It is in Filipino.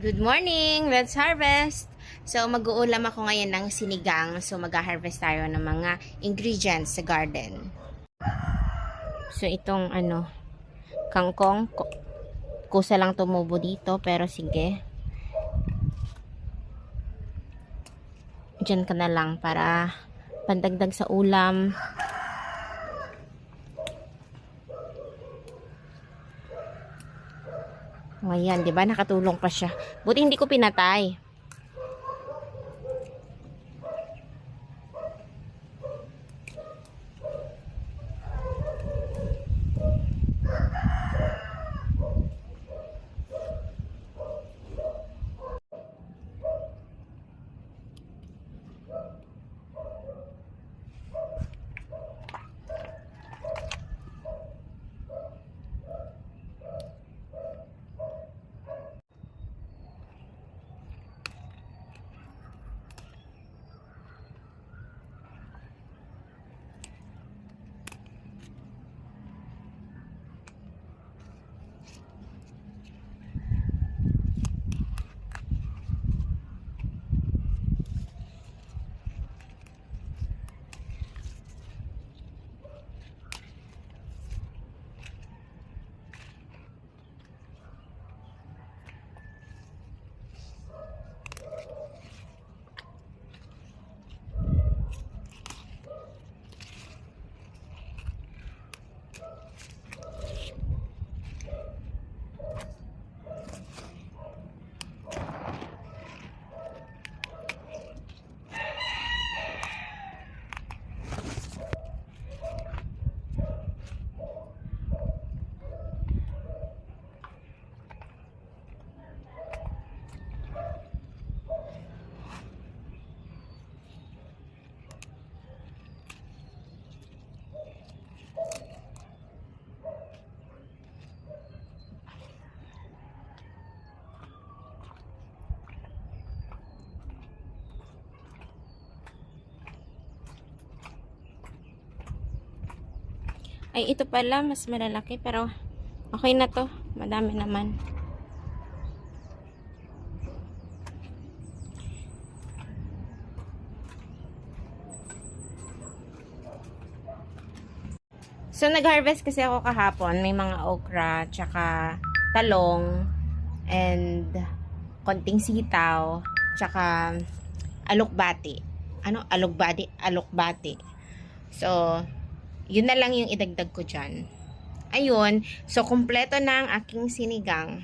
Good morning! Let's harvest! So, mag-uulam ako ngayon ng sinigang. So, mag-harvest tayo ng mga ingredients sa garden. So, itong kangkong. Kusa lang tumubo dito, pero sige. Diyan ka na lang para pandagdag sa ulam. Ayan, di ba? Nakatulong pa siya. Buti hindi ko pinatay. Ay, ito pala, mas malalaki, pero okay na to. Madami naman. So, nag-harvest kasi ako kahapon. May mga okra, tsaka talong, and konting sitaw, tsaka alokbati. Ano? Alokbati? Alokbati. So, yun na lang yung idagdag ko dyan. Ayun. So, kumpleto na ang aking sinigang.